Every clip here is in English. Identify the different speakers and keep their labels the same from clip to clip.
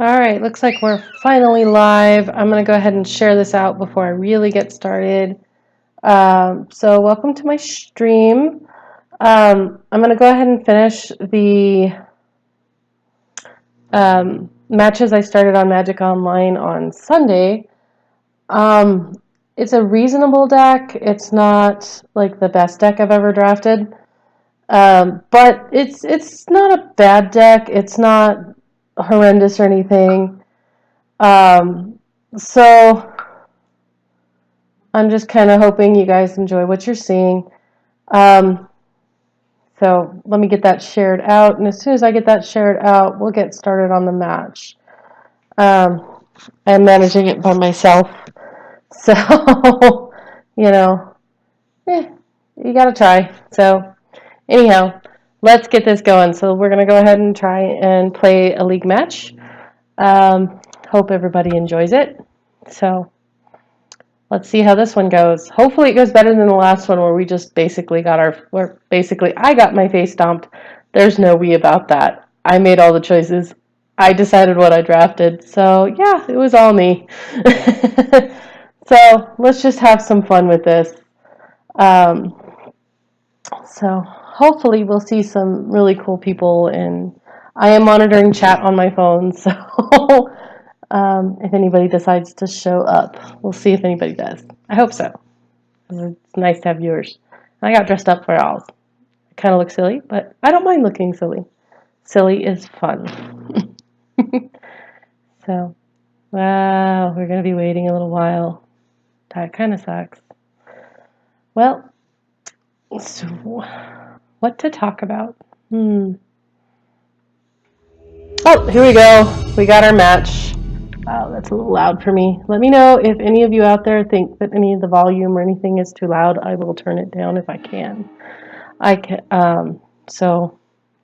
Speaker 1: All right, looks like we're finally live. I'm going to go ahead and share this out before I really get started. So welcome to my stream. I'm going to go ahead and finish the matches I started on Magic Online on Sunday. It's a reasonable deck. It's not like the best deck I've ever drafted, but it's not a bad deck. It's not horrendous or anything. So I'm just kind of hoping you guys enjoy what you're seeing. So let me get that shared out, and as soon as I get that shared out, we'll get started on the match. I'm managing it by myself, so you know, you gotta try. So anyhow, let's get this going. So we're gonna go ahead and try and play a league match. Hope everybody enjoys it. So let's see how this one goes. Hopefully it goes better than the last one where we just basically I got my face stomped. There's no we about that. I made all the choices. I decided what I drafted. So yeah, it was all me. So let's just have some fun with this. So hopefully we'll see some really cool people, and I am monitoring chat on my phone, so if anybody decides to show up, we'll see if anybody does. I hope so. It's nice to have viewers. I got dressed up for owls. I kind of look silly, but I don't mind looking silly. Silly is fun. So, wow, we're going to be waiting a little while. That kind of sucks. Well, so what to talk about? Oh, here we go. We got our match. Wow, that's a little loud for me. Let me know if any of you out there think that any of the volume or anything is too loud. I will turn it down if I can. So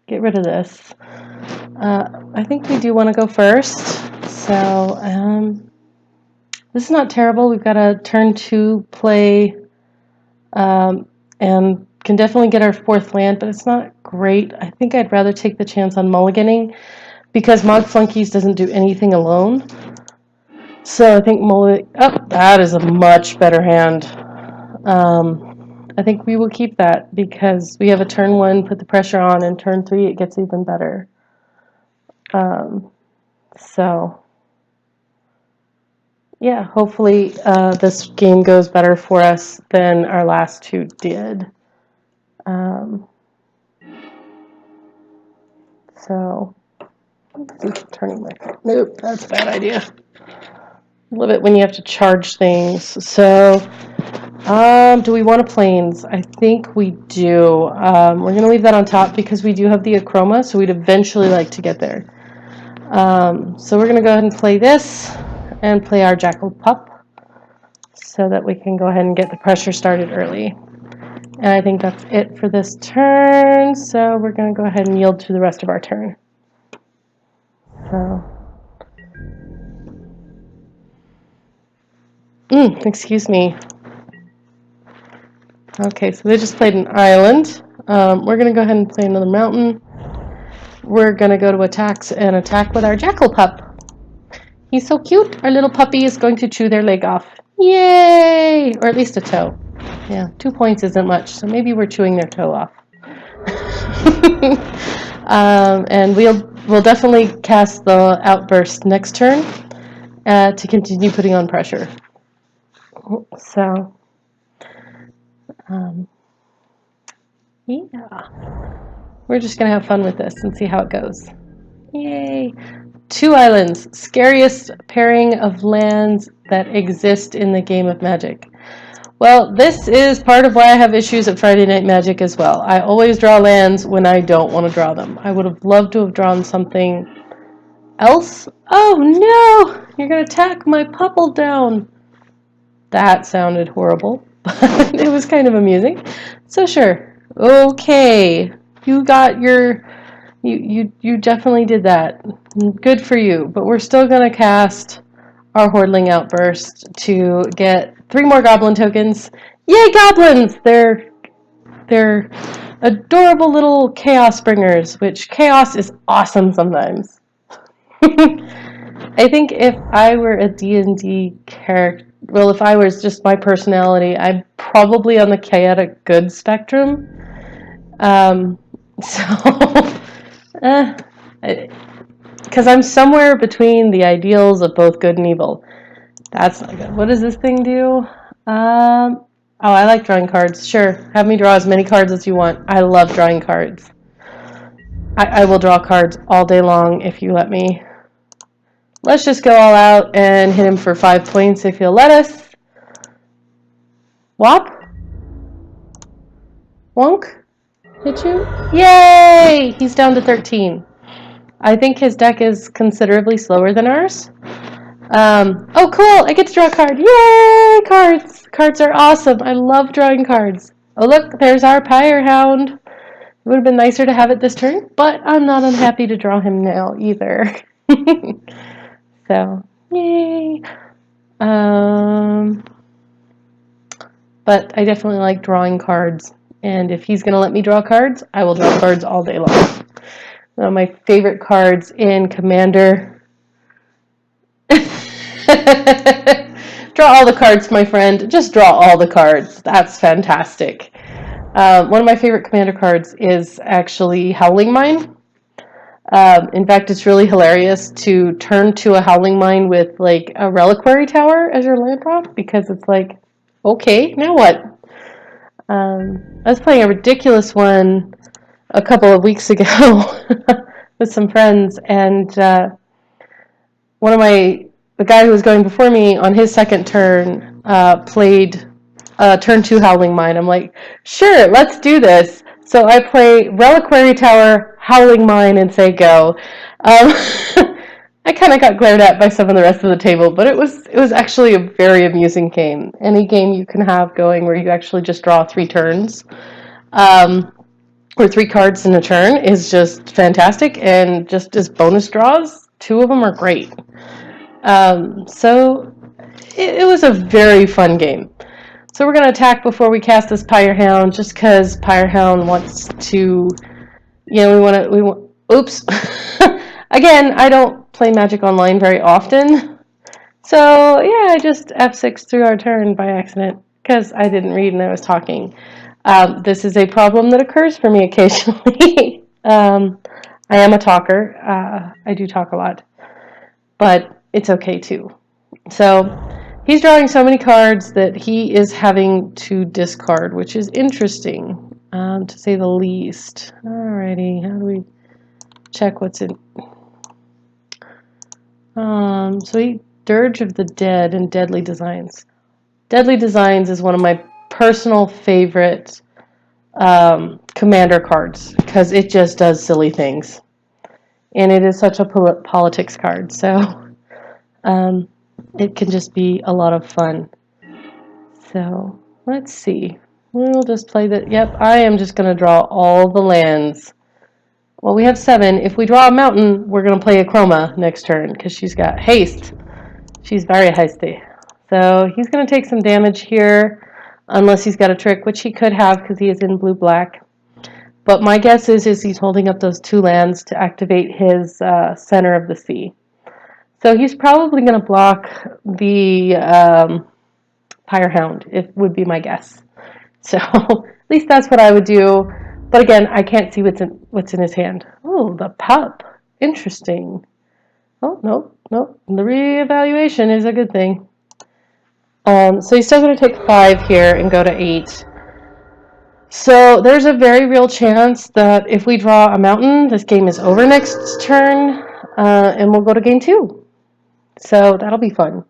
Speaker 1: get rid of this. I think we do want to go first. So this is not terrible. We've got a turn 2 play and can definitely get our 4th land, but it's not great. I think I'd rather take the chance on mulliganing because Mog Flunkies doesn't do anything alone. So I think that is a much better hand. I think we will keep that because we have a turn 1, put the pressure on, and turn 3 it gets even better. So yeah, hopefully this game goes better for us than our last 2 did. So turning my phone. Nope, that's a bad idea. I love it when you have to charge things. So do we want a plains? I think we do. We're going to leave that on top because we do have the Akroma, so we'd eventually like to get there. So we're going to go ahead and play this and play our Jackal Pup so that we can go ahead and get the pressure started early. And I think that's it for this turn, so we're going to go ahead and yield to the rest of our turn. So, excuse me. Okay, so they just played an island. We're going to go ahead and play another mountain. We're going to go to attacks and attack with our Jackal Pup. He's so cute. Our little puppy is going to chew their leg off. Yay! Or at least a toe. Yeah, 2 points isn't much, so maybe we're chewing their toe off. And we'll definitely cast the Outburst next turn to continue putting on pressure. So, yeah. We're just going to have fun with this and see how it goes. Yay! 2 islands. Scariest pairing of lands that exist in the game of Magic. Well, this is part of why I have issues at Friday Night Magic as well. I always draw lands when I don't want to draw them. I would have loved to have drawn something else. Oh no! You're going to tack my Pupple down. That sounded horrible, but it was kind of amusing. So sure. Okay. You got your... You definitely did that. Good for you. But we're still going to cast our Hordling Outburst to get 3 more Goblin tokens. Yay, Goblins! They're adorable little Chaos Bringers, which Chaos is awesome sometimes. I think if I were a D&D character, well, if I was just my personality, I'm probably on the chaotic good spectrum. So, because I'm somewhere between the ideals of both good and evil. That's not good. What does this thing do? Oh, I like drawing cards. Sure, have me draw as many cards as you want. I love drawing cards. I will draw cards all day long if you let me. Let's just go all out and hit him for 5 points if he'll let us. Whop? Wonk? Hit you? Yay! He's down to 13. I think his deck is considerably slower than ours. Oh, cool! I get to draw a card. Yay! Cards! Cards are awesome. I love drawing cards. Oh, look, there's our Pyre Hound. It would have been nicer to have it this turn, but I'm not unhappy to draw him now either. So, yay! But I definitely like drawing cards, and if he's going to let me draw cards, I will draw cards all day long. One of my favorite cards in Commander. Draw all the cards, my friend. Just draw all the cards. That's fantastic. One of my favorite Commander cards is actually Howling Mine. In fact, it's really hilarious to turn to a Howling Mine with like a Reliquary Tower as your land drop, because it's like, okay, now what? I was playing a ridiculous one a couple of weeks ago with some friends, and the guy who was going before me on his second turn played turn 2 Howling Mine. I'm like, sure, let's do this. So I play Reliquary Tower, Howling Mine, and say go. I kind of got glared at by some of the rest of the table, but it was actually a very amusing game. Any game you can have going where you actually just draw 3 turns, or 3 cards in a turn, is just fantastic, and just as bonus draws, 2 of them are great. So it was a very fun game. So we're going to attack before we cast this Pyre Hound, just because Pyre Hound wants to, oops. Again, I don't play Magic Online very often. So yeah, I just F6 through our turn by accident, because I didn't read and I was talking. This is a problem that occurs for me occasionally. I am a talker. I do talk a lot. But it's okay too. So he's drawing so many cards that he is having to discard, which is interesting, to say the least. Alrighty, how do we check what's in? So he Dirge of the Dead and Deadly Designs. Deadly Designs is one of my personal favorite Commander cards, because it just does silly things. And it is such a politics card, so it can just be a lot of fun. So let's see. We'll just play that. Yep, I am just going to draw all the lands. Well, we have 7. If we draw a mountain, we're going to play a Chroma next turn, because she's got haste. She's very hasty. So he's going to take some damage here, unless he's got a trick, which he could have because he is in blue-black. But my guess is he's holding up those 2 lands to activate his Center of the Sea. So he's probably going to block the Pyre Hound, it would be my guess. So at least that's what I would do. But again, I can't see what's in his hand. Oh, the pup. Interesting. Oh, nope. The reevaluation is a good thing. So he's still going to take 5 here and go to 8. So there's a very real chance that if we draw a mountain, this game is over next turn, and we'll go to game 2. So that'll be fun.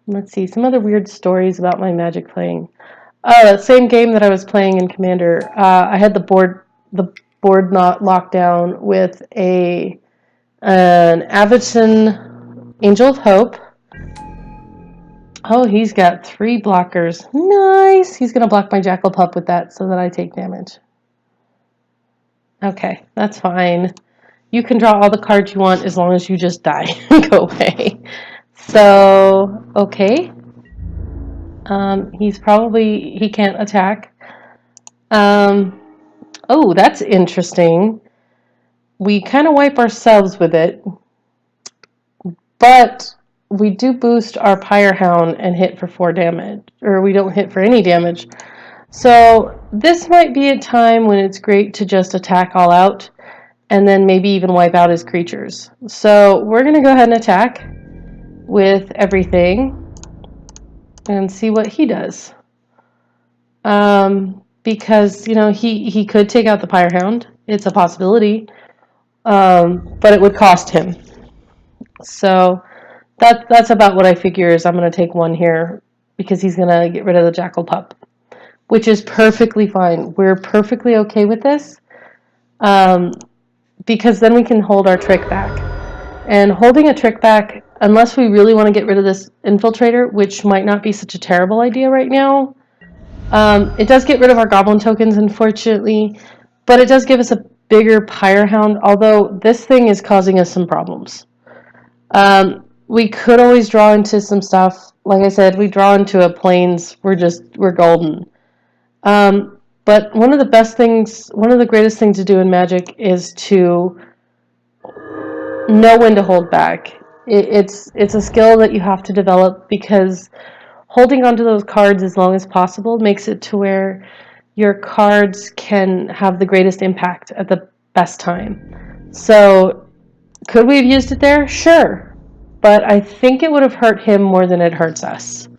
Speaker 1: Let's see, some other weird stories about my Magic playing. That same game that I was playing in Commander, I had the board not locked down with an Avacyn Angel of Hope. Oh, he's got 3 blockers. Nice! He's going to block my Jackal Pup with that so that I take damage. Okay, that's fine. You can draw all the cards you want as long as you just die and go away. So, okay. He can't attack. Oh, that's interesting. We kind of wipe ourselves with it. but we do boost our Pyre Hound and hit for 4 damage, or we don't hit for any damage. So this might be a time when it's great to just attack all out and then maybe even wipe out his creatures. So we're going to go ahead and attack with everything and see what he does. Because, you know, he could take out the Pyre Hound. It's a possibility. But it would cost him. So that's about what I figure is I'm going to take 1 here because he's going to get rid of the Jackal Pup, which is perfectly fine. We're perfectly okay with this because then we can hold our trick back. And holding a trick back, unless we really want to get rid of this Infiltrator, which might not be such a terrible idea right now, it does get rid of our Goblin tokens, unfortunately, but it does give us a bigger Pyre Hound, although this thing is causing us some problems. We could always draw into some stuff. Like I said, we draw into a Plains, we're golden. But one of the greatest things to do in Magic is to know when to hold back. It's a skill that you have to develop because holding onto those cards as long as possible makes it to where your cards can have the greatest impact at the best time. So, could we have used it there? Sure. But I think it would have hurt him more than it hurts us.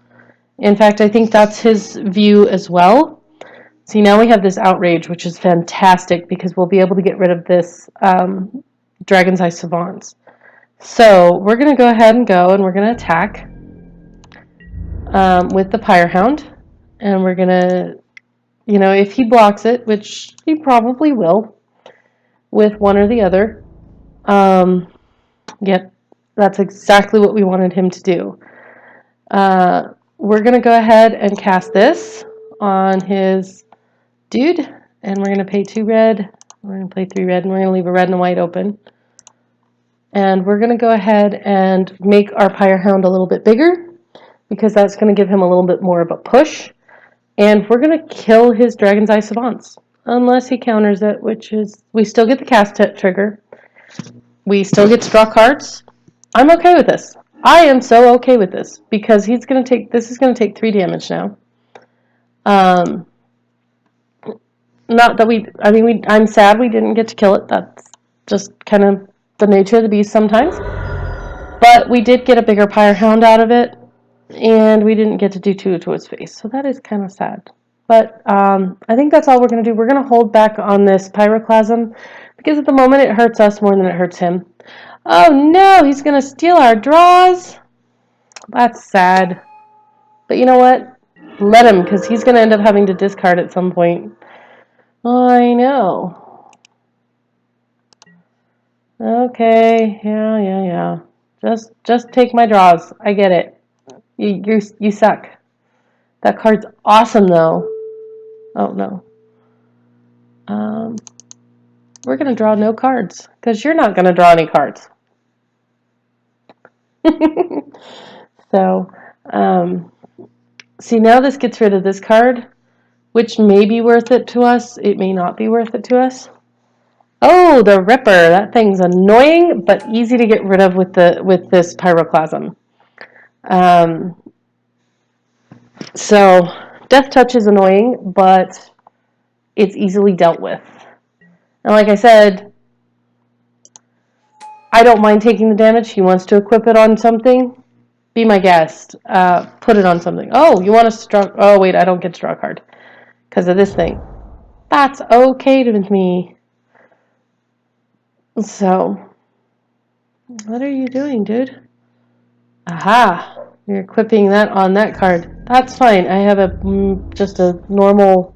Speaker 1: In fact, I think that's his view as well. See, now we have this Outrage, which is fantastic because we'll be able to get rid of this Dragon's Eye Savants. So, we're going to go ahead and we're going to attack with the Pyre Hound. And we're going to, you know, if he blocks it, which he probably will, with one or the other, yep, that's exactly what we wanted him to do. We're going to go ahead and cast this on his dude, and we're going to pay 2 red, we're going to play 3 red, and we're going to leave a red and a white open. And we're going to go ahead and make our Pyre Hound a little bit bigger, because that's going to give him a little bit more of a push. And we're going to kill his Dragon's Eye Savants, unless he counters it, which is, we still get the cast trigger. We still get to draw cards. I'm okay with this. I am so okay with this, because this is going to take 3 damage now. Not that I'm sad we didn't get to kill it. That's just kind of the nature of the beast sometimes. But we did get a bigger Pyre Hound out of it, and we didn't get to do 2 to its face. So that is kind of sad. But I think that's all we're going to do. We're going to hold back on this Pyroclasm, because at the moment it hurts us more than it hurts him. Oh no, he's going to steal our draws. That's sad. But you know what? Let him, because he's going to end up having to discard at some point. I know. Okay, yeah. Just take my draws. I get it. You suck. That card's awesome, though. Oh, no. We're going to draw no cards, because you're not going to draw any cards. So, see, now this gets rid of this card, which may be worth it to us. It may not be worth it to us. Oh, the Ripper. That thing's annoying, but easy to get rid of with this Pyroclasm. So, Death Touch is annoying, but it's easily dealt with. And like I said, I don't mind taking the damage. He wants to equip it on something. Be my guest. Put it on something. Oh, you want us to draw... Oh, wait, I don't get to draw a card because of this thing. That's okay with me. So, what are you doing, dude? Aha! You're equipping that on that card. That's fine. I have just a normal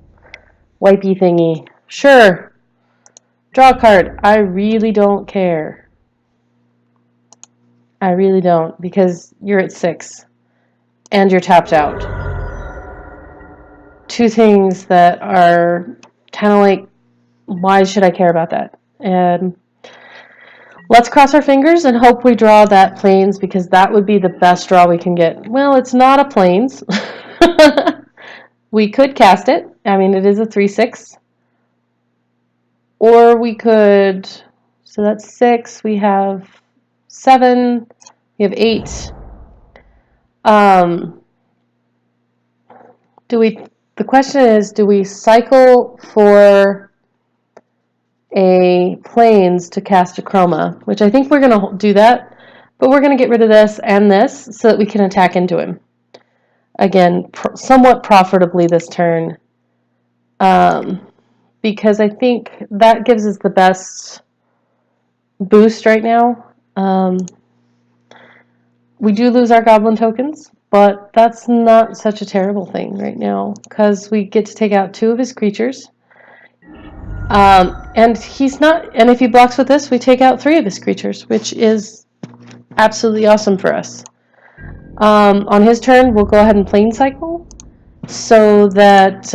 Speaker 1: wipey thingy. Sure. Draw a card. I really don't care. I really don't, because you're at 6 and you're tapped out. 2 things that are kind of like, why should I care about that? And let's cross our fingers and hope we draw that Plains, because that would be the best draw we can get. Well, it's not a Plains. We could cast it. I mean, it is a 3/6. Or we could, so that's 6. We have 7, We have 8. The question is, do we cycle for a plains to cast a chroma? Which I think we're going to do that, but we're going to get rid of this and this so that we can attack into him. Again, somewhat profitably this turn. Because I think that gives us the best boost right now. We do lose our goblin tokens, but that's not such a terrible thing right now because we get to take out 2 of his creatures. And if he blocks with this, we take out 3 of his creatures, which is absolutely awesome for us. On his turn, we'll go ahead and plane cycle so that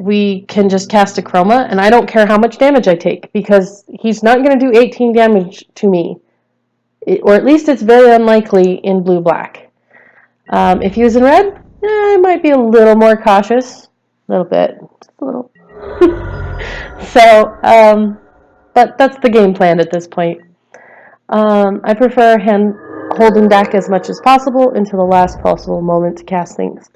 Speaker 1: we can just cast a chroma, and I don't care how much damage I take because he's not going to do 18 damage to me. Or at least it's very unlikely in blue-black. If he was in red, I might be a little more cautious. A little bit. Just a little. So, but that's the game plan at this point. I prefer holding back as much as possible until the last possible moment to cast things.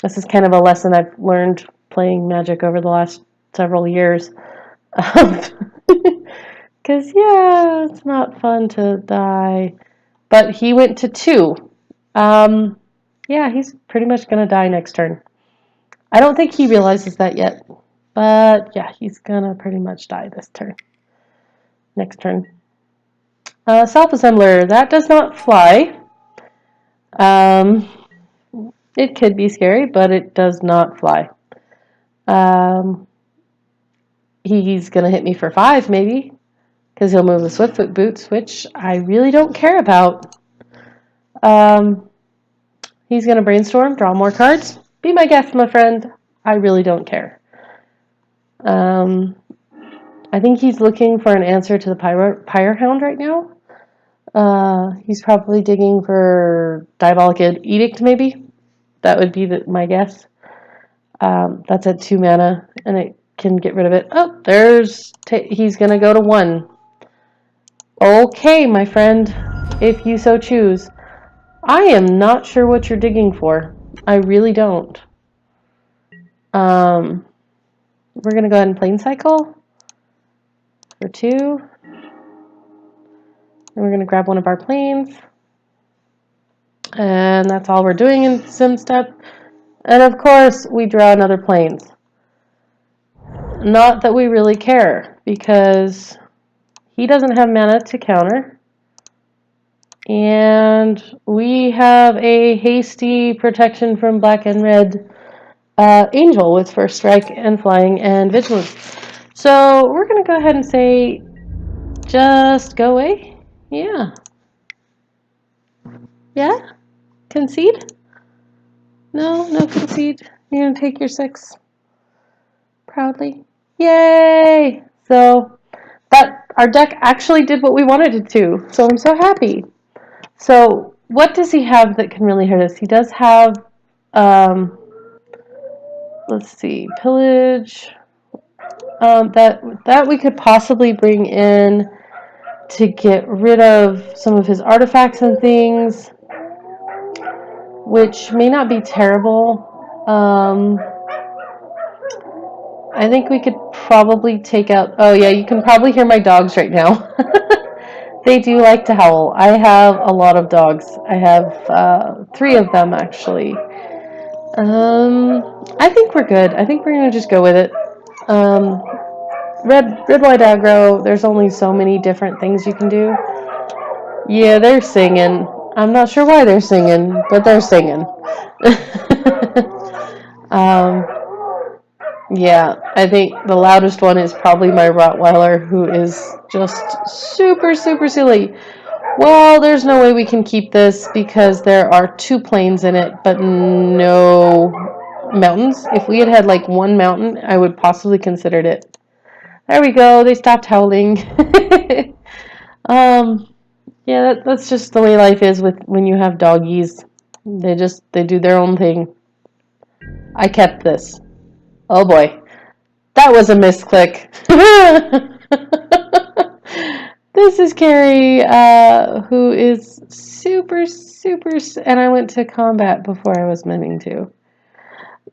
Speaker 1: This is kind of a lesson I've learned playing Magic over the last several years. Because, yeah, it's not fun to die. But he went to 2. Yeah, he's pretty much going to die next turn. I don't think he realizes that yet. But, yeah, he's going to pretty much die this turn. Next turn. Self-assembler. That does not fly. It could be scary, but it does not fly. He's going to hit me for 5, maybe. Because he'll move the Swiftfoot boots, which I really don't care about. He's going to brainstorm, draw more cards. Be my guest, my friend. I really don't care. I think he's looking for an answer to the Pyrehound right now. He's probably digging for Diabolic Edict, maybe. That would be my guess. That's at 2 mana, and it can get rid of it. Oh, he's going to go to 1. Okay, my friend, if you so choose. I am not sure what you're digging for. I really don't. We're going to go ahead and plane cycle for 2. And we're going to grab one of our planes. And that's all we're doing in Sim Step. And of course, we draw another planes. Not that we really care, because he doesn't have mana to counter. And we have a hasty protection from black and red angel with first strike and flying and vigilance. So we're going to go ahead and say, just go away. Yeah. Yeah? Concede? No concede. You're going to take your 6 proudly. Yay! So our deck actually did what we wanted it to. So I'm so happy. So what does he have that can really hurt us? He does have, let's see, pillage. That we could possibly bring in to get rid of some of his artifacts and things, which may not be terrible. I think we could probably take out... Oh, yeah, you can probably hear my dogs right now. They do like to howl. I have a lot of dogs. I have 3 of them, actually. I think we're good. I think we're going to just go with it. Red, white, aggro, there's only so many different things you can do. Yeah, they're singing. I'm not sure why they're singing, but they're singing. Yeah, I think the loudest one is probably my Rottweiler, who is just super, super silly. Well, there's no way we can keep this because there are 2 plains in it, but no mountains. If we had had like 1 mountain, I would possibly considered it. There we go. They stopped howling. Yeah, that's just the way life is when you have doggies. They do their own thing. I kept this. Oh boy. That was a misclick. This is Carrie, who is super, and I went to combat before I was meaning to.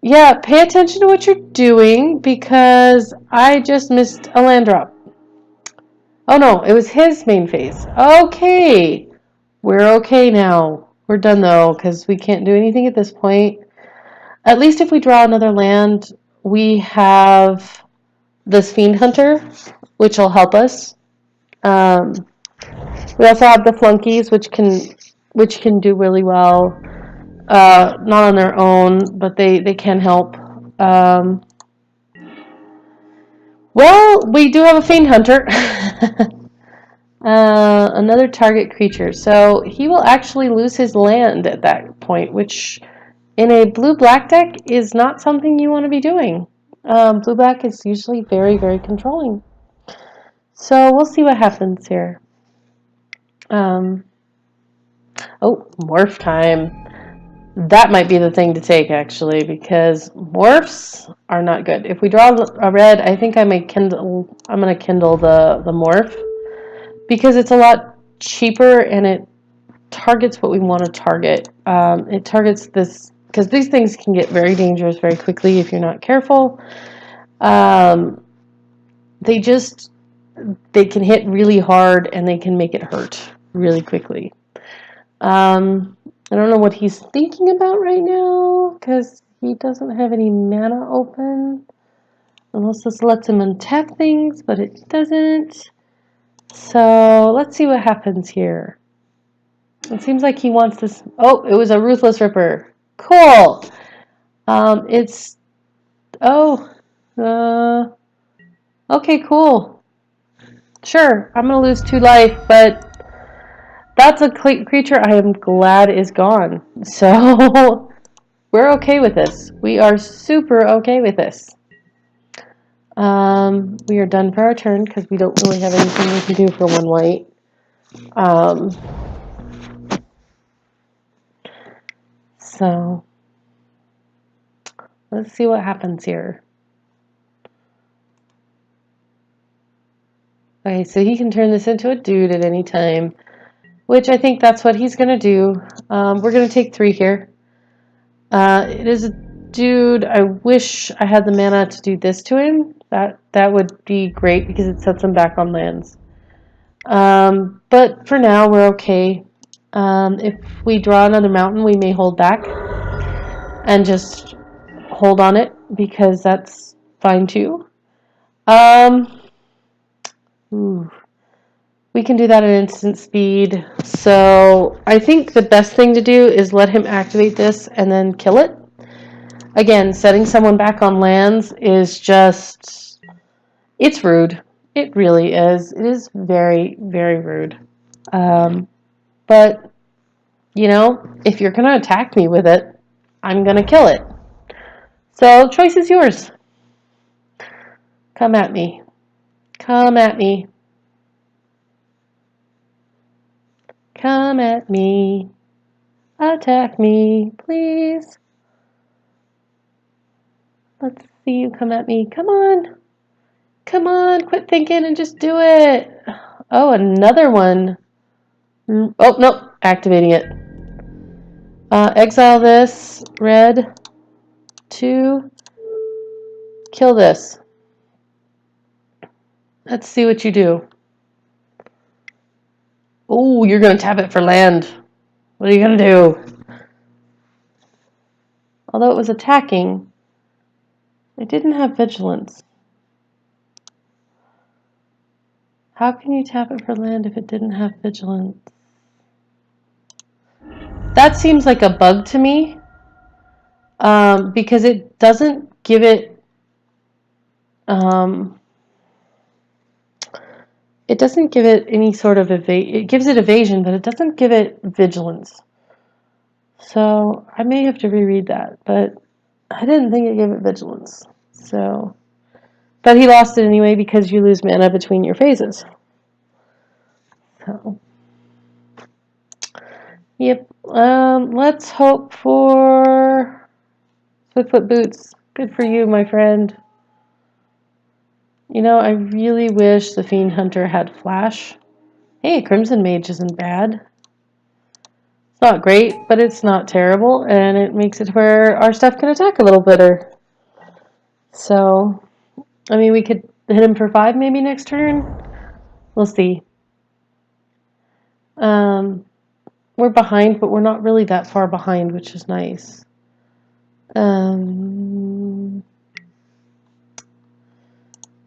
Speaker 1: Yeah, pay attention to what you're doing because I just missed a land drop. Oh no, it was his main phase. Okay, we're okay now. We're done though because we can't do anything at this point. At least if we draw another land, we have this Fiend Hunter, which will help us. We also have the Flunkies, which can do really well. Not on their own, but they can help. Well, we do have a Fiend Hunter. Another target creature. So he will actually lose his land at that point, which in a blue-black deck is not something you want to be doing. Blue-black is usually very, very controlling. So we'll see what happens here. Oh, morph time. That might be the thing to take, actually, because morphs are not good. If we draw a red, I think I'm going to kindle the morph, because it's a lot cheaper and it targets what we want to target. It targets this, because these things can get very dangerous very quickly if you're not careful. They can hit really hard and they can make it hurt really quickly. I don't know what he's thinking about right now because he doesn't have any mana open. Unless this lets him untap things, but it doesn't. So let's see what happens here. It seems like he wants this. Oh, it was a Ruthless Ripper. Cool. It's. Oh. Okay, cool. Sure, I'm going to lose 2 life, but that's a creature I am glad is gone. So we're okay with this. We are super okay with this. We are done for our turn because we don't really have anything we can do for 1 white. So let's see what happens here. Okay, so he can turn this into a dude at any time, which I think that's what he's going to do. We're going to take 3 here. It is a dude. I wish I had the mana to do this to him. That would be great because it sets him back on lands. But for now, we're okay. If we draw another mountain, we may hold back and just hold on it because that's fine too. We can do that at instant speed. So I think the best thing to do is let him activate this and then kill it. Again, setting someone back on lands is just, it's rude. It really is. It is very, very rude. But, you know, if you're going to attack me with it, I'm going to kill it. So, choice is yours. Come at me. Come at me. Come at me. Attack me, please. Let's see you come at me. Come on. Come on, quit thinking and just do it. Oh, another one. Oh, nope. Activating it. Exile this. Red. 2. Kill this. Let's see what you do. Oh, you're going to tap it for land. What are you going to do? Although it was attacking, it didn't have vigilance. How can you tap it for land if it didn't have vigilance? That seems like a bug to me, because it doesn't give it it doesn't give it any sort of it gives it evasion, but it doesn't give it vigilance. So I may have to reread that, but I didn't think it gave it vigilance. So, but he lost it anyway because you lose mana between your phases. So, yep. Let's hope for Swiftfoot Boots. Good for you, my friend. You know, I really wish the Fiend Hunter had Flash, Hey, Crimson Mage isn't bad. It's not great, but it's not terrible, and it makes it where our stuff can attack a little better. So, I mean, we could hit him for 5 maybe next turn. We'll see. We're behind, but we're not really that far behind, which is nice.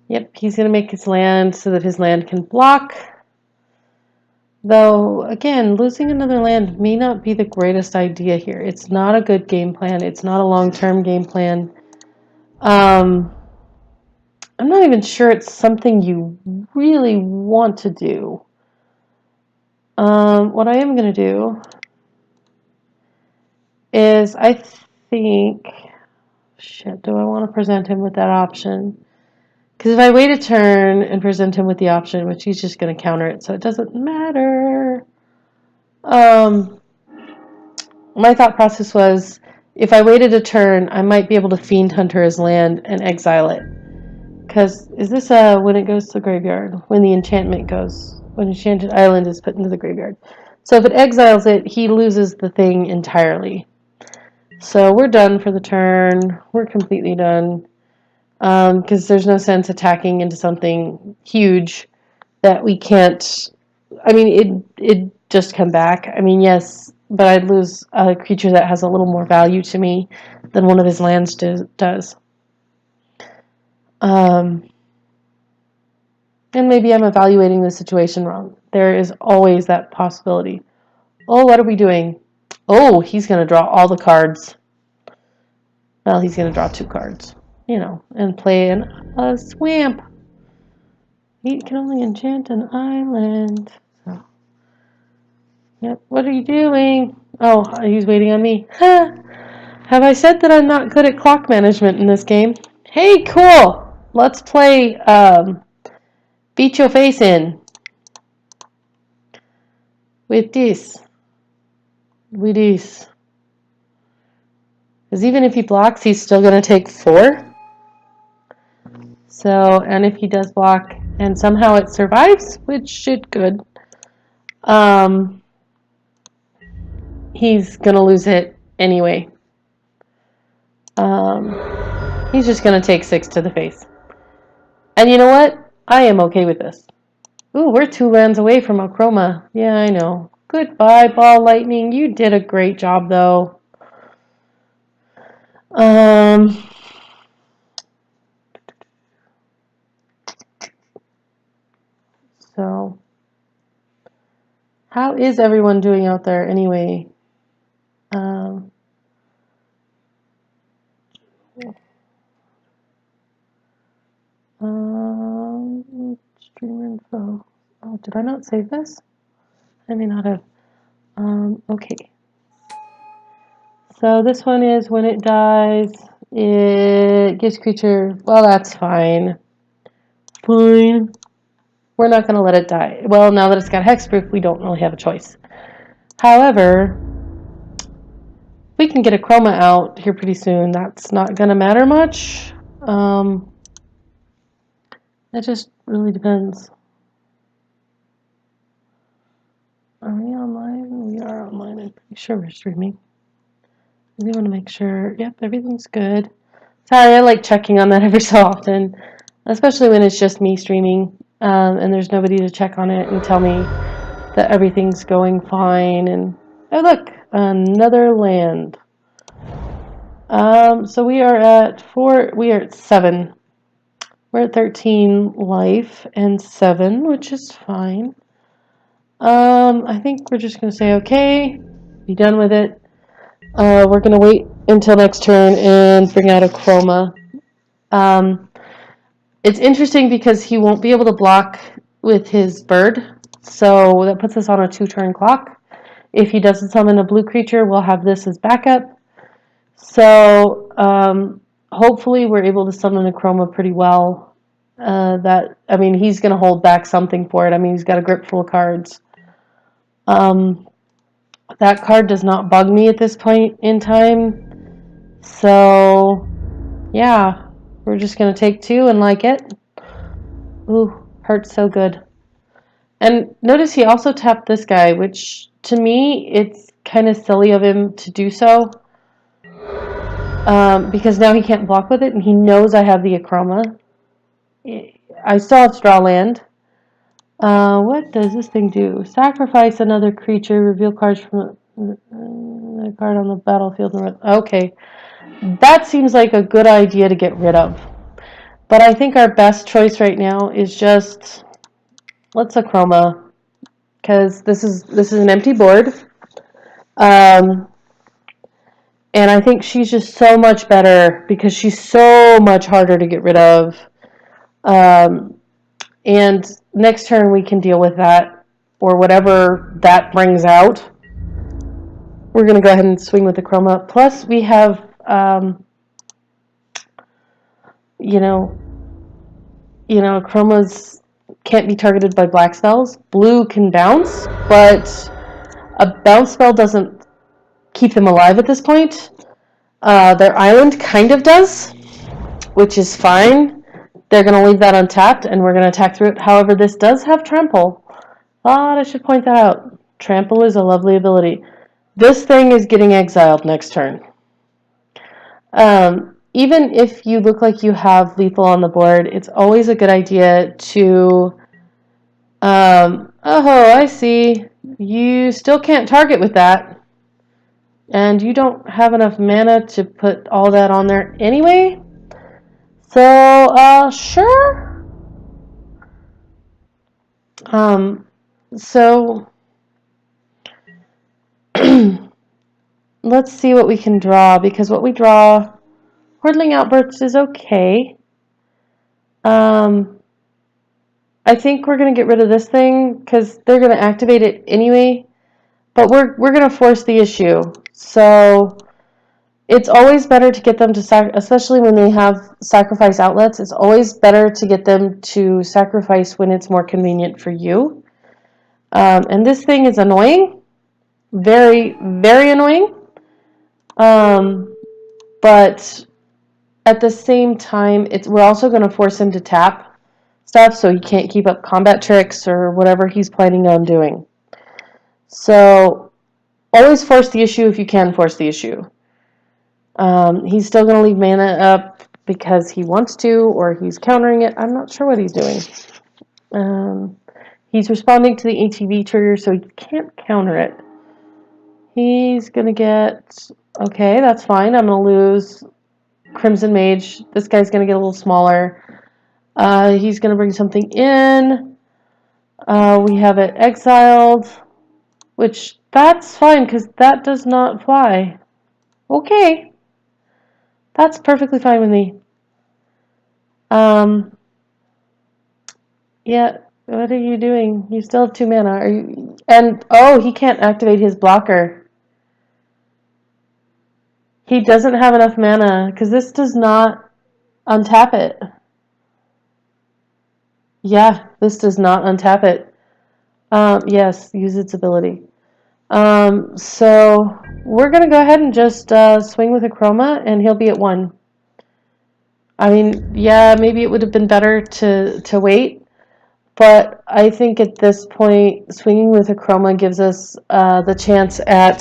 Speaker 1: Yep, he's going to make his land so that his land can block. Though, again, losing another land may not be the greatest idea here. It's not a good game plan. It's not a long-term game plan. I'm not even sure it's something you really want to do. What I am going to do is I think... Shit, do I want to present him with that option? Because if I wait a turn and present him with the option, which he's just going to counter it, so it doesn't matter. My thought process was, if I waited a turn, I might be able to Fiend Hunter his land and exile it. Because, is this when it goes to the graveyard? When the enchantment goes. When Enchanted Island is put into the graveyard. So if it exiles it, he loses the thing entirely. So we're done for the turn. We're completely done. Because there's no sense attacking into something huge that we can't... I mean, it just come back. I mean, yes, but I'd lose a creature that has a little more value to me than one of his lands does. And maybe I'm evaluating the situation wrong. There is always that possibility. Oh, what are we doing? Oh, he's going to draw all the cards. Well, he's going to draw 2 cards, you know, and play a swamp. He can only enchant an island. So, yep, what are you doing? Oh, he's waiting on me. Huh. Have I said that I'm not good at clock management in this game? Hey, cool! Let's play Beat Your Face In. With this. With this. Because even if he blocks, he's still going to take 4. So, and if he does block and somehow it survives, which it could, he's going to lose it anyway. He's just going to take 6 to the face. And you know what? I am okay with this. Ooh, we're 2 lands away from Akroma. Yeah, I know. Goodbye, Ball Lightning. You did a great job, though. So, how is everyone doing out there anyway? Stream info. Oh, did I not save this? I may not have. Okay. So this one is when it dies, it gives creature. Well, that's fine. Fine. We're not going to let it die. Well, now that it's got hexproof, we don't really have a choice. However, we can get Akroma out here pretty soon. That's not going to matter much. It just really depends. Are we online? We are online. I'm pretty sure we're streaming. We want to make sure. Yep, everything's good. Sorry, I like checking on that every so often, especially when it's just me streaming and there's nobody to check on it and tell me that everything's going fine. And oh, look, another land. So we are at 4. We are at 7. We're at 13 life and 7, which is fine. I think we're just going to say okay, be done with it. We're going to wait until next turn and bring out Akroma. It's interesting because he won't be able to block with his bird, so that puts us on a 2-turn clock. If he doesn't summon a blue creature, we'll have this as backup. So hopefully we're able to summon Akroma pretty well. I mean, he's going to hold back something for it. I mean, he's got a grip full of cards. That card does not bug me at this point in time. So, yeah, we're just going to take 2 and like it. Ooh, hurts so good. And notice he also tapped this guy, which to me, it's kind of silly of him to do so. Because now he can't block with it, and he knows I have the Akroma. I still have to draw land. What does this thing do? Sacrifice another creature, reveal cards from a card on the battlefield. Okay. That seems like a good idea to get rid of. But I think our best choice right now is just, let's Akroma, because this is an empty board. And I think she's just so much better because she's so much harder to get rid of. And next turn we can deal with that, or whatever that brings out. We're going to go ahead and swing with the Akroma. Plus we have, Akromas can't be targeted by black spells. Blue can bounce, but a bounce spell doesn't keep them alive at this point. Their island kind of does, which is fine. They're going to leave that untapped, and we're going to attack through it. However, this does have Trample. But I should point that out. Trample is a lovely ability. This thing is getting exiled next turn. Even if you look like you have lethal on the board, it's always a good idea to... oh, I see. You still can't target with that. And you don't have enough mana to put all that on there anyway. So, sure. So let's see what we can draw, because what we draw, Hordling Outburst is okay. I think we're going to get rid of this thing because they're going to activate it anyway, but we're going to force the issue. So it's always better to get them to especially when they have sacrifice outlets, it's always better to get them to sacrifice when it's more convenient for you. And this thing is annoying. Very, very annoying. But at the same time, we're also going to force him to tap stuff so he can't keep up combat tricks or whatever he's planning on doing. So always force the issue if you can force the issue. He's still going to leave mana up because he wants to, or he's countering it. I'm not sure what he's doing. He's responding to the ATB trigger, so he can't counter it. He's going to get... Okay, that's fine. I'm going to lose Crimson Mage. This guy's going to get a little smaller. He's going to bring something in. We have it exiled, which that's fine because that does not fly. Okay. That's perfectly fine with me. Yeah, what are you doing? You still have 2 mana. Are you? And, oh, he can't activate his blocker. He doesn't have enough mana, because this does not untap it. Yeah, this does not untap it. Yes, use its ability. So we're going to go ahead and just swing with Akroma, and he'll be at 1. I mean, yeah, maybe it would have been better to wait, but I think at this point, swinging with Akroma gives us the chance at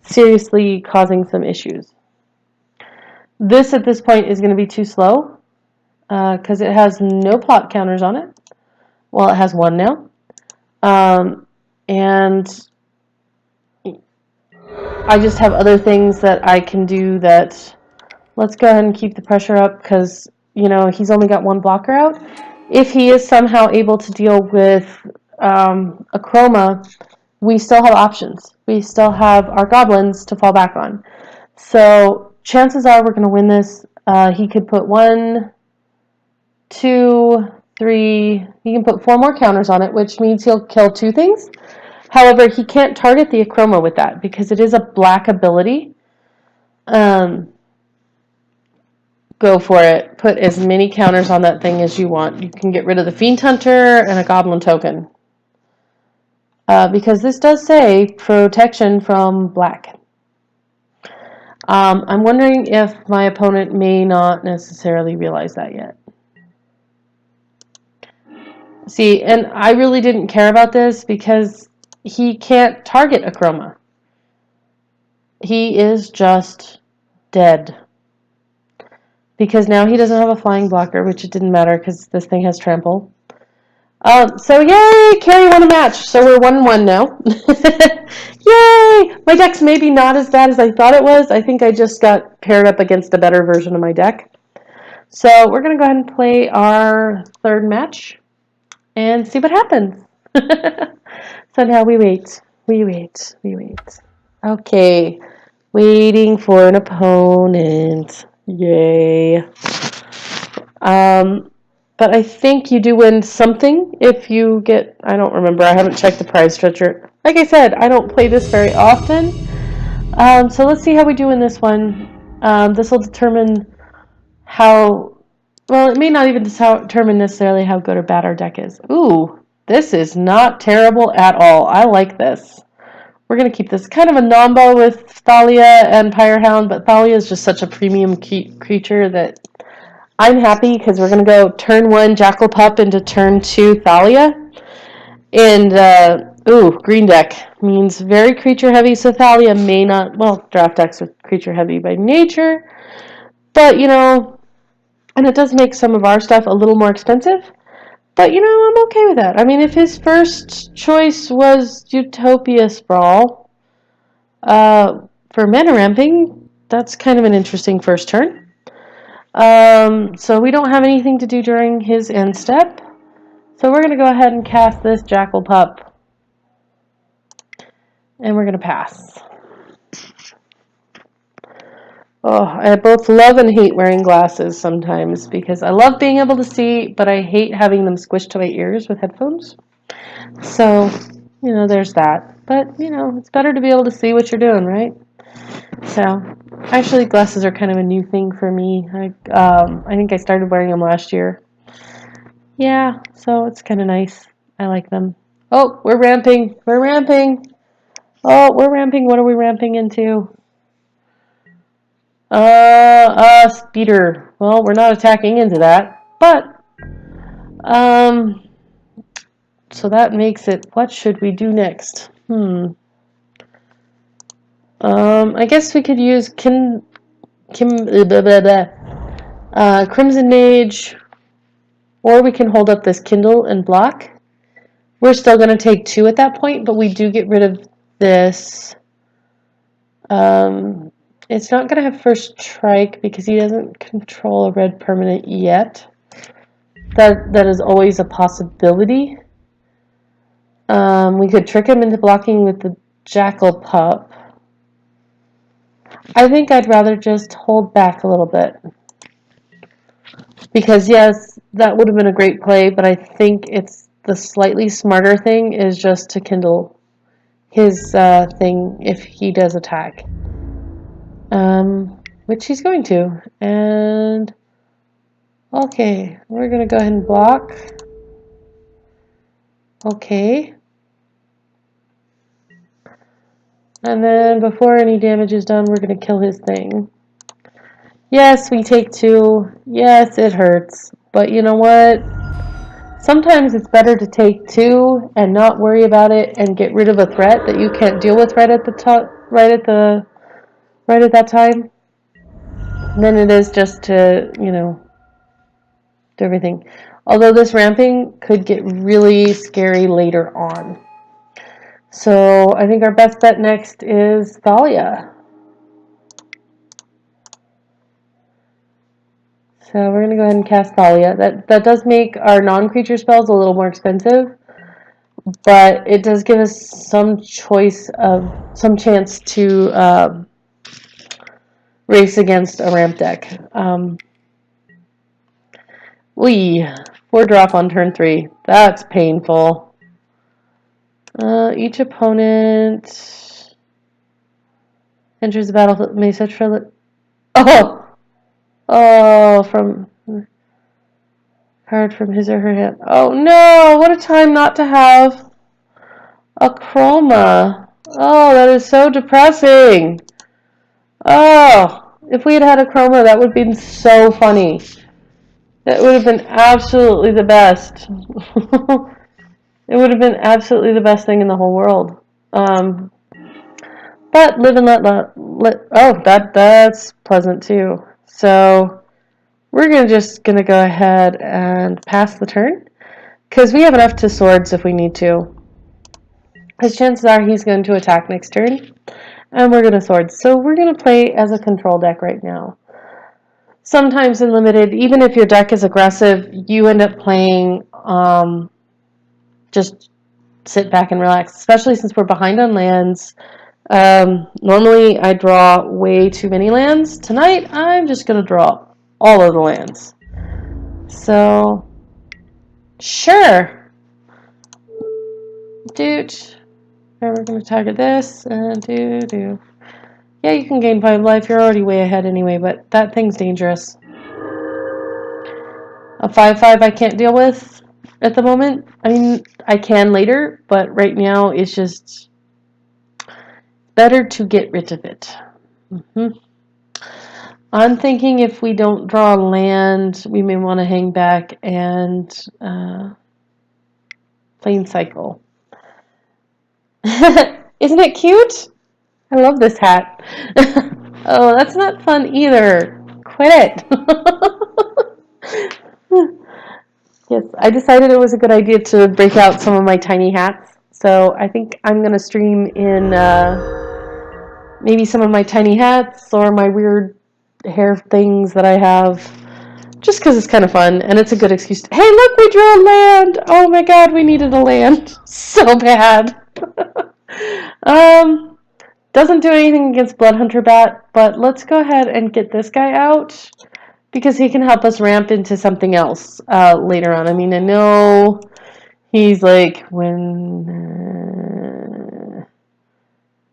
Speaker 1: seriously causing some issues. This, at this point, is going to be too slow, because it has no plot counters on it. Well, it has 1 now. And I just have other things that I can do that... Let's go ahead and keep the pressure up because, he's only got 1 blocker out. If he is somehow able to deal with Akroma, we still have options. We still have our goblins to fall back on. So chances are we're going to win this. He could put 1, 2, 3... He can put 4 more counters on it, which means he'll kill 2 things. However, he can't target the Akroma with that because it is a black ability. Go for it. Put as many counters on that thing as you want. You can get rid of the Fiend Hunter and a Goblin token. Because this does say protection from black. I'm wondering if my opponent may not necessarily realize that yet. See, and I really didn't care about this because he can't target a chroma. He is just dead. Because now he doesn't have a flying blocker, which it didn't matter because this thing has trample. So yay! Carrie won a match. So we're 1-1 now. Yay! My deck's maybe not as bad as I thought it was. I think I just got paired up against a better version of my deck. So we're going to go ahead and play our third match and see what happens. So now we wait. We wait. We wait. Okay. Waiting for an opponent. Yay. But I think you do win something if you get, I don't remember, I haven't checked the prize stretcher. Like I said, I don't play this very often. So let's see how we do in this one. This will determine how, well, it may not even determine necessarily how good or bad our deck is. Ooh, this is not terrible at all. I like this. We're going to keep this kind of a nombo with Thalia and Pyrehound, but Thalia is just such a premium creature that I'm happy because we're going to go turn 1 Jackal Pup into turn 2 Thalia. And, green deck means very creature heavy, so Thalia may not, well, draft decks are creature heavy by nature. But, you know, and it does make some of our stuff a little more expensive. But, you know, I'm okay with that. I mean, if his first choice was Utopia Sprawl for mana ramping, that's kind of an interesting first turn. So we don't have anything to do during his end step. So we're going to go ahead and cast this Jackal Pup. And we're going to pass. Oh, I both love and hate wearing glasses sometimes because I love being able to see, but I hate having them squished to my ears with headphones. So, you know, there's that. But, you know, it's better to be able to see what you're doing, right? So, actually, glasses are kind of a new thing for me. I think I started wearing them last year. Yeah, so it's kind of nice. I like them. Oh, we're ramping. We're ramping. Oh, we're ramping. What are we ramping into? Speeder. Well, we're not attacking into that, but, so that makes it, what should we do next? I guess we could use Crimson Mage, or we can hold up this Kindle and block. We're still going to take 2 at that point, but we do get rid of this. It's not going to have first strike because he doesn't control a red permanent yet. That is always a possibility. We could trick him into blocking with the Jackal Pup. I think I'd rather just hold back a little bit. Because, yes, that would have been a great play, but I think it's the slightly smarter thing is just to kindle his thing if he does attack. Which he's going to. And, okay, we're going to go ahead and block. Okay. And then before any damage is done, we're going to kill his thing. Yes, we take 2. Yes, it hurts. But you know what? Sometimes it's better to take 2 and not worry about it and get rid of a threat that you can't deal with right at that time than it is just to, you know, do everything. Although this ramping could get really scary later on. So I think our best bet next is Thalia. So we're going to go ahead and cast Thalia. That does make our non-creature spells a little more expensive, but it does give us some chance to race against a ramp deck. 4 drop on turn 3. That's painful. Each opponent enters the battle may search for from card from his or her hand. Oh no, what a time not to have a chroma. Oh, that is so depressing. Oh, if we had had a chroma, that would have been so funny. That would have been absolutely the best. It would have been absolutely the best thing in the whole world. Um, but live and let oh, that's pleasant too. So we're gonna go ahead and pass the turn because we have enough to swords if we need to. Because chances are he's going to attack next turn, and we're gonna swords. So we're gonna play as a control deck right now. Sometimes in limited, even if your deck is aggressive, you end up playing just sit back and relax, especially since we're behind on lands. Normally I draw way too many lands. Tonight I'm just going to draw all of the lands. So, sure. Dude. And we're going to target this and do. Yeah, you can gain 5 life. You're already way ahead anyway, but that thing's dangerous. A 5/5 I can't deal with at the moment. I mean, I can later, but right now it's just better to get rid of it. I'm thinking if we don't draw land, we may want to hang back and plane cycle. Isn't it cute? I love this hat. Oh, that's not fun either. Quit it. Yes, I decided it was a good idea to break out some of my tiny hats. So I think I'm going to stream in maybe some of my tiny hats or my weird hair things that I have. Just because it's kind of fun, and it's a good excuse to, hey, look, we drew a land! Oh my god, we needed a land. So bad. Doesn't do anything against Bloodhunter Bat, but let's go ahead and get this guy out, because he can help us ramp into something else later on. I mean, I know he's like, when...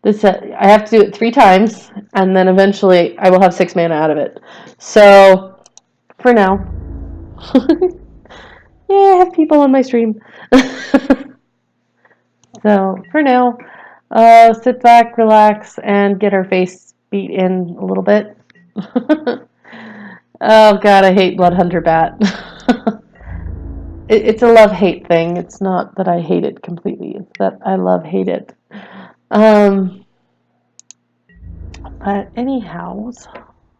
Speaker 1: This I have to do it 3 times, and then eventually I will have 6 mana out of it. So, for now... Yeah, I have people on my stream. So, for now, sit back, relax, and get our face beat in a little bit. Oh god, I hate Bloodhunter Bat. It's a love-hate thing. It's not that I hate it completely. It's that I love-hate it. But anyhow,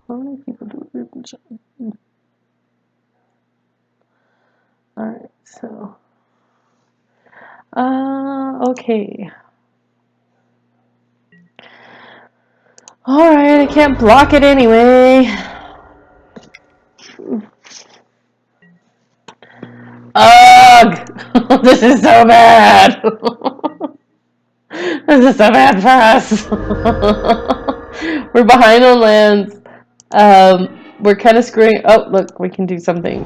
Speaker 1: how many people do we have? Alright, so... okay. Alright, I can't block it anyway. Ugh! This is so bad! This is so bad for us! We're behind on lands. We're kind of screwing... Oh, look, we can do something.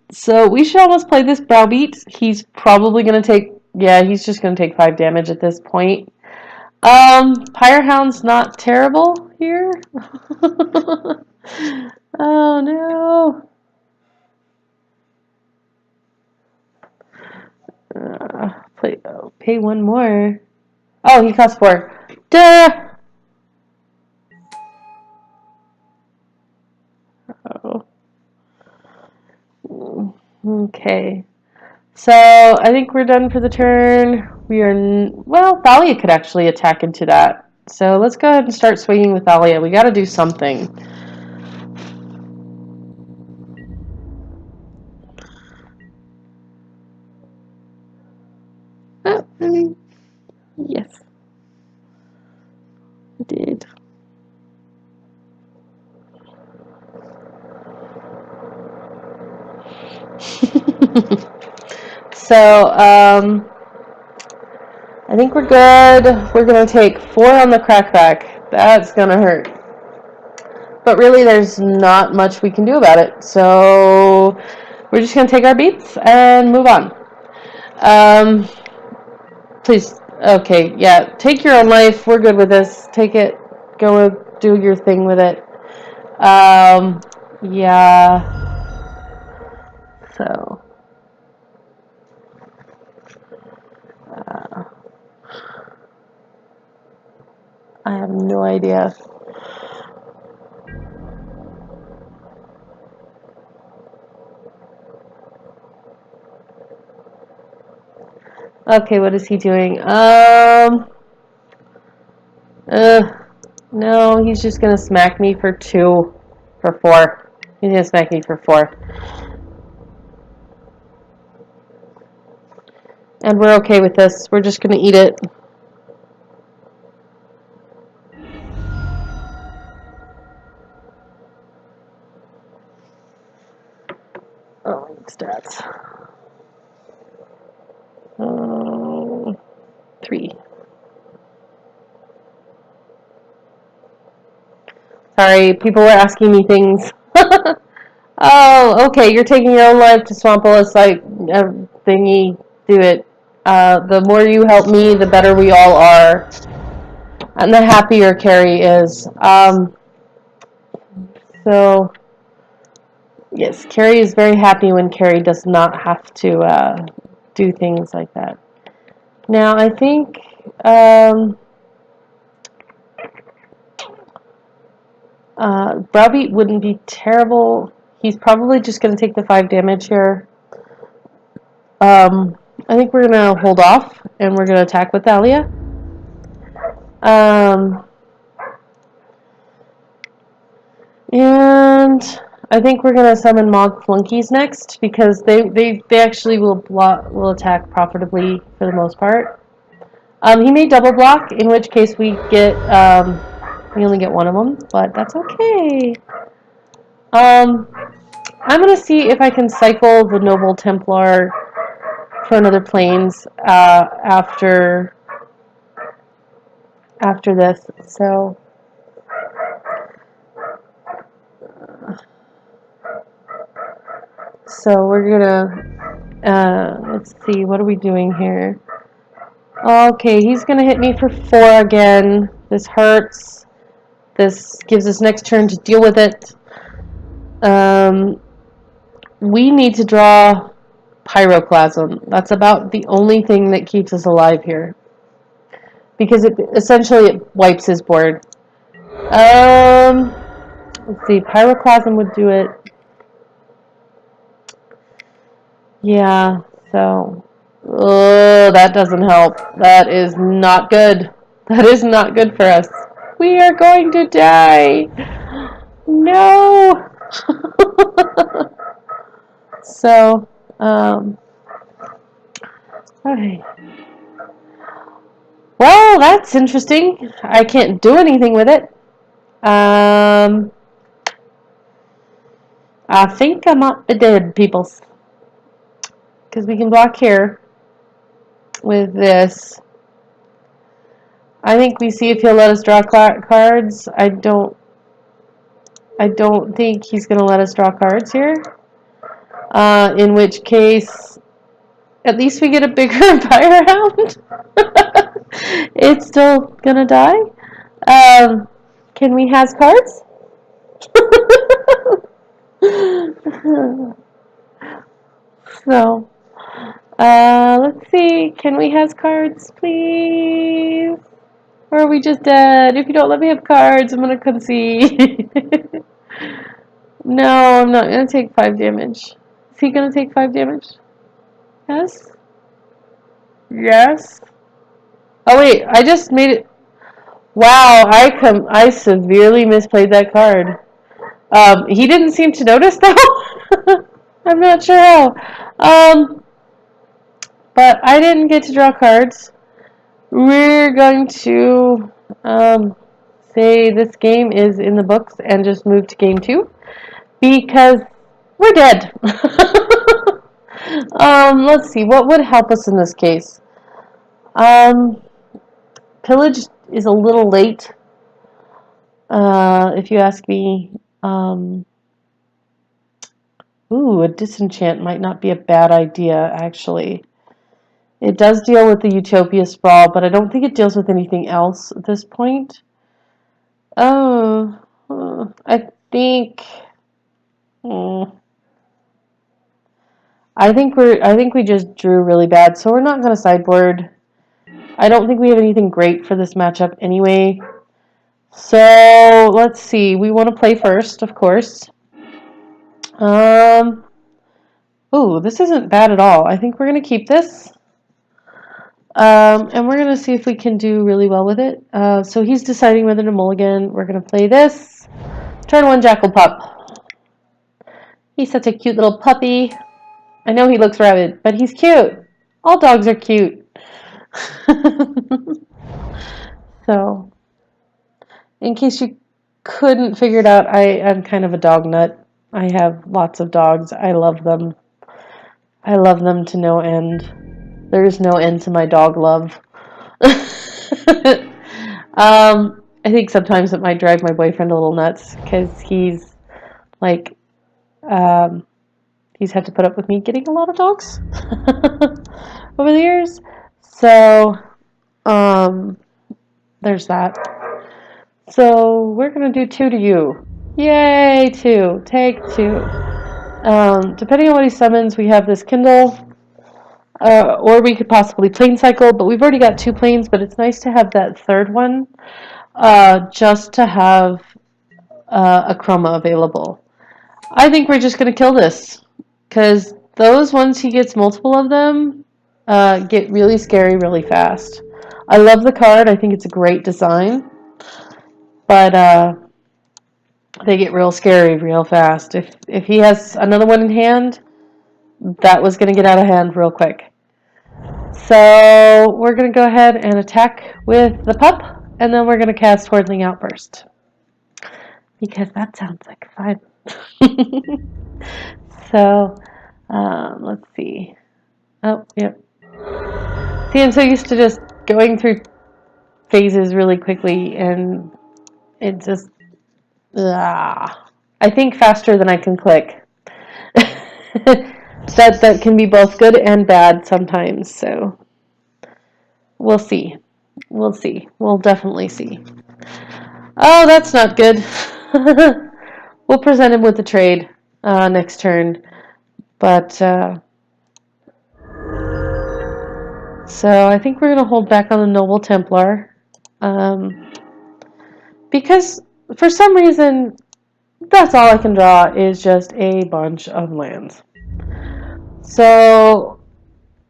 Speaker 1: So we should almost play this Browbeat. He's probably going to take... Yeah, he's just going to take 5 damage at this point. Pyrehound's not terrible here. Oh, no. Pay 1 more. Oh, he costs 4. Duh! Oh. Okay. So, I think we're done for the turn. We are... Well, Thalia could actually attack into that. So, let's go ahead and start swinging with Thalia. We gotta do something. Oh, I mean, yes. I did. So, I think we're good. We're going to take 4 on the crackback. That's going to hurt. But really, there's not much we can do about it. So, we're just going to take our beats and move on. Please, okay, yeah, take your own life. We're good with this. Take it. Go do your thing with it. Yeah. So. I have no idea. Okay, what is he doing? No, he's just gonna smack me for 2, for 4. He's gonna smack me for 4. And we're okay with this. We're just gonna eat it. Oh, stats. 3. Sorry, people were asking me things. Oh, okay, you're taking your own life to Swample. It's like a thingy. Do it. The more you help me, the better we all are. And the happier Carrie is. So, yes, Carrie is very happy when Carrie does not have to do things like that. Now, I think Browbeat wouldn't be terrible. He's probably just going to take the 5 damage here. I think we're going to hold off, and we're going to attack with Thalia. And I think we're going to summon Mog Flunkies next, because they actually will attack profitably for the most part. He may double block, in which case we only get one of them, but that's okay. I'm going to see if I can cycle the Noble Templar for another Plains after this. So we're gonna let's see, what are we doing here? Okay, he's gonna hit me for 4 again. This hurts. This gives us next turn to deal with it. We need to draw Pyroclasm. That's about the only thing that keeps us alive here, because it essentially wipes his board. Let's see, Pyroclasm would do it. Yeah, so that doesn't help. That is not good. That is not good for us. We are going to die. No. So, okay. Well, that's interesting. I can't do anything with it. I think I'm up the dead, peoples. Because we can block here with this. I think we see if he'll let us draw cards. I don't think he's going to let us draw cards here. In which case, at least we get a bigger Empire Hound. It's still going to die. Can we has cards? So, let's see. Can we has cards, please? Or are we just dead? If you don't let me have cards, I'm going to concede. No, I'm not going to take 5 damage. Is he going to take 5 damage? Yes? Yes? Oh, wait. I just made it. Wow, I severely misplayed that card. He didn't seem to notice, though. I'm not sure how. But I didn't get to draw cards. We're going to say this game is in the books and just move to game 2 because we're dead. Let's see, what would help us in this case? Pillage is a little late, if you ask me. Ooh, a disenchant might not be a bad idea, actually. It does deal with the Utopia Sprawl, but I don't think it deals with anything else at this point. Oh, I think we just drew really bad, so we're not going to sideboard. I don't think we have anything great for this matchup anyway. So let's see. We want to play first, of course. Ooh, this isn't bad at all. I think we're going to keep this. And we're going to see if we can do really well with it. So he's deciding whether to mulligan. We're going to play this. Turn 1 Jackal Pup. He's such a cute little puppy. I know he looks rabid, but he's cute. All dogs are cute. So, in case you couldn't figure it out, I'm kind of a dog nut. I have lots of dogs. I love them. I love them to no end. There's no end to my dog love. I think sometimes it might drive my boyfriend a little nuts because he's like, he's had to put up with me getting a lot of dogs over the years. So, there's that. So we're gonna do 2 to you. Yay, 2. Take 2. Depending on what he summons, we have this Kindle. Or we could possibly plane cycle, but we've already got 2 planes, but it's nice to have that third one, just to have a chroma available. I think we're just going to kill this, because those, once he gets multiple of them, get really scary really fast. I love the card. I think it's a great design, but they get real scary real fast. If he has another one in hand, that was going to get out of hand real quick. So we're going to go ahead and attack with the pup, and then we're going to cast Hordeling Outburst, because that sounds like fun. So let's see. Oh, yep. See, I'm so used to just going through phases really quickly, and it just, I think faster than I can click. That can be both good and bad sometimes, so we'll see. We'll see. We'll definitely see. Oh, that's not good. We'll present him with the trade next turn. But, so I think we're going to hold back on the Noble Templar. Because, for some reason, that's all I can draw is just a bunch of lands. So,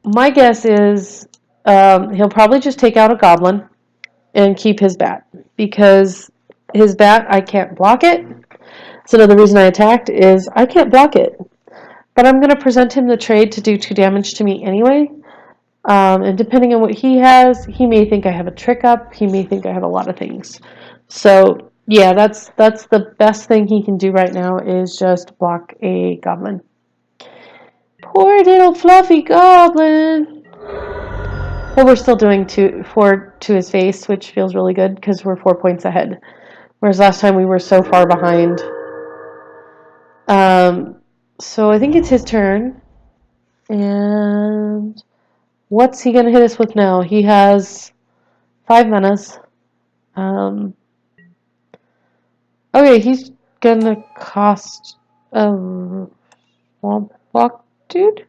Speaker 1: my guess is he'll probably just take out a Goblin and keep his bat. Because his bat, I can't block it. So another reason I attacked is I can't block it. But I'm going to present him the trade to do 2 damage to me anyway. And depending on what he has, he may think I have a trick up. He may think I have a lot of things. So, yeah, that's the best thing he can do right now is just block a Goblin. Poor little fluffy Goblin. Well, we're still doing 4 to his face, which feels really good because we're 4 points ahead. Whereas last time we were so far behind. So I think it's his turn. And what's he going to hit us with now? He has 5 manas. Okay, he's going to cost a Swamp Walk dude?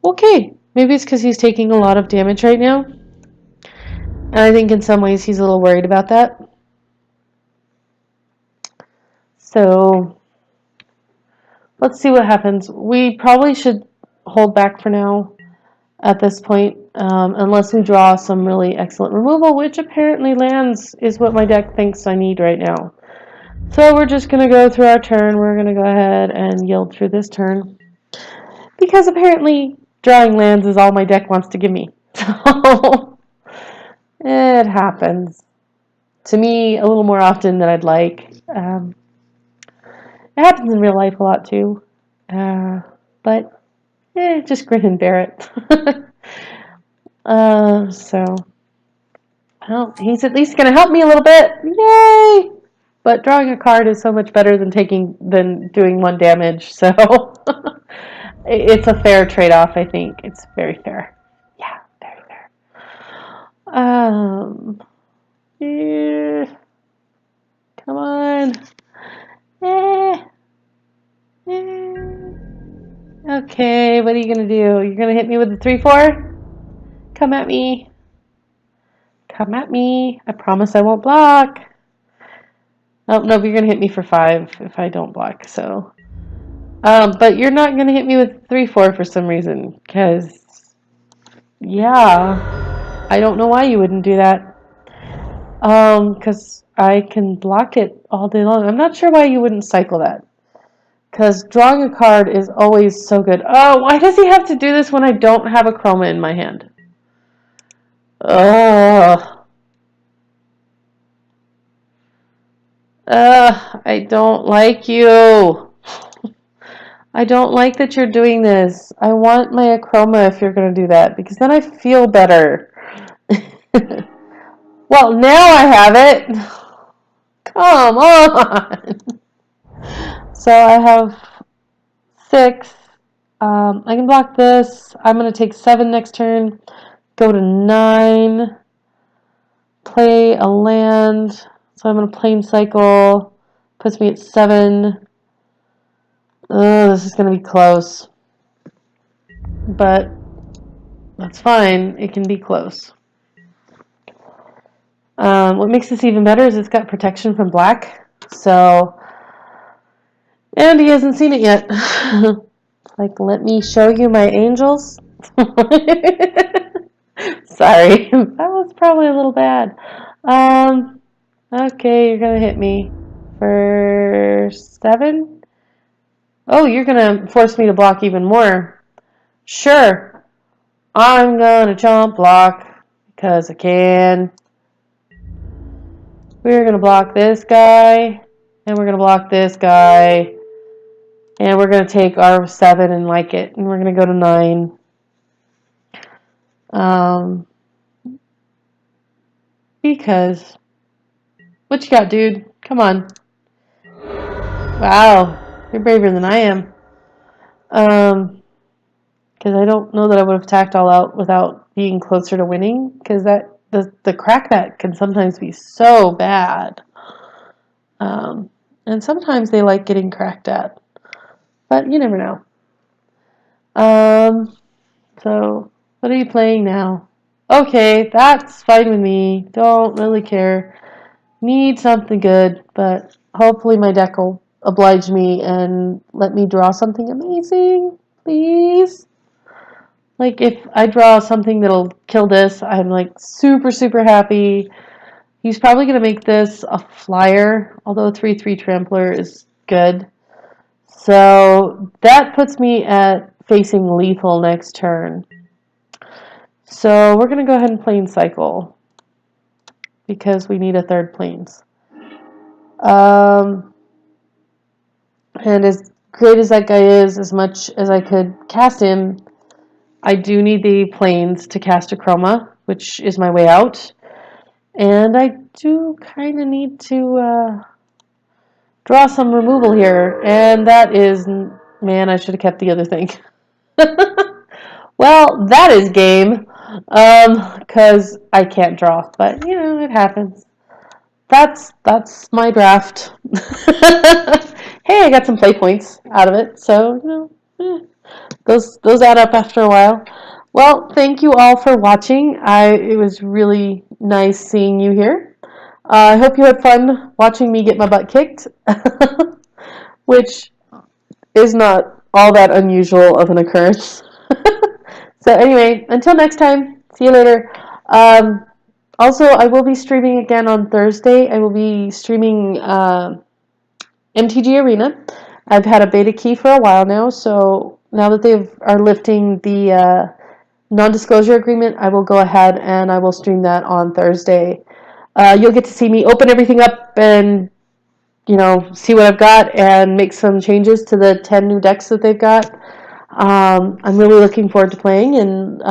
Speaker 1: Okay, maybe it's because he's taking a lot of damage right now. And I think in some ways he's a little worried about that. So let's see what happens. We probably should hold back for now at this point, unless we draw some really excellent removal, which apparently lands is what my deck thinks I need right now. So we're just going to go through our turn. We're going to go ahead and yield through this turn. Because apparently drawing lands is all my deck wants to give me. So it happens. To me, a little more often than I'd like. It happens in real life a lot too. But just grin and bear it. So, well, he's at least going to help me a little bit. Yay! But drawing a card is so much better than doing 1 damage. So it's a fair trade-off, I think. It's very fair. Yeah, very fair. Yeah. Come on. Okay, what are you going to do? You're going to hit me with the 3/4? Come at me. Come at me. I promise I won't block. Oh, no, but you're going to hit me for 5 if I don't block, so. But you're not going to hit me with 3/4 for some reason, because, yeah. I don't know why you wouldn't do that. Because I can block it all day long. I'm not sure why you wouldn't cycle that. Because drawing a card is always so good. Oh, why does he have to do this when I don't have a chroma in my hand? Ugh. I don't like you. I don't like that you're doing this. I want my acroma if you're going to do that, because then I feel better. Well, now I have it. Come on. So I have 6. I can block this. I'm going to take 7 next turn. Go to 9. Play a land. So I'm going to plane cycle. Puts me at 7. Oh, this is going to be close. But that's fine. It can be close. What makes this even better is it's got protection from black. So, and he hasn't seen it yet. Like, let me show you my angels. Sorry, that was probably a little bad. Okay, you're gonna hit me for 7. Oh, you're gonna force me to block even more. Sure, I'm gonna chomp block because I can. We're gonna block this guy, and we're gonna block this guy, and we're gonna take our 7 and like it, and we're gonna go to 9. Because what you got, dude? Come on. Wow, you're braver than I am. Because I don't know that I would have attacked all out without being closer to winning. Because that the crack that can sometimes be so bad. And sometimes they like getting cracked at, but you never know. So what are you playing now? Okay, that's fine with me. Don't really care. Need something good, but hopefully my deck will oblige me and let me draw something amazing, please. Like, if I draw something that'll kill this, I'm like super, super happy. He's probably going to make this a flyer, although 3/3 Trampler is good. So that puts me at facing lethal next turn. So we're going to go ahead and plane cycle because we need a 3rd planes. And as great as that guy is, as much as I could cast him, I do need the planes to cast a chroma, which is my way out. And I do kind of need to draw some removal here. And that is, man, I should have kept the other thing. Well, that is game. Because I can't draw. But, you know, it happens. That's my draft. Hey, I got some play points out of it. So, you know, those add up after a while. Well, thank you all for watching. It was really nice seeing you here. I hope you had fun watching me get my butt kicked, which is not all that unusual of an occurrence. So anyway, until next time, see you later. Also, I will be streaming again on Thursday. I will be streaming MTG Arena. I've had a beta key for a while now, so now that they are lifting the non-disclosure agreement, I will go ahead and I will stream that on Thursday. You'll get to see me open everything up and, you know, see what I've got and make some changes to the 10 new decks that they've got. I'm really looking forward to playing, and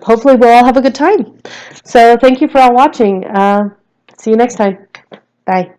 Speaker 1: hopefully we'll all have a good time. So thank you for all watching. See you next time. Bye.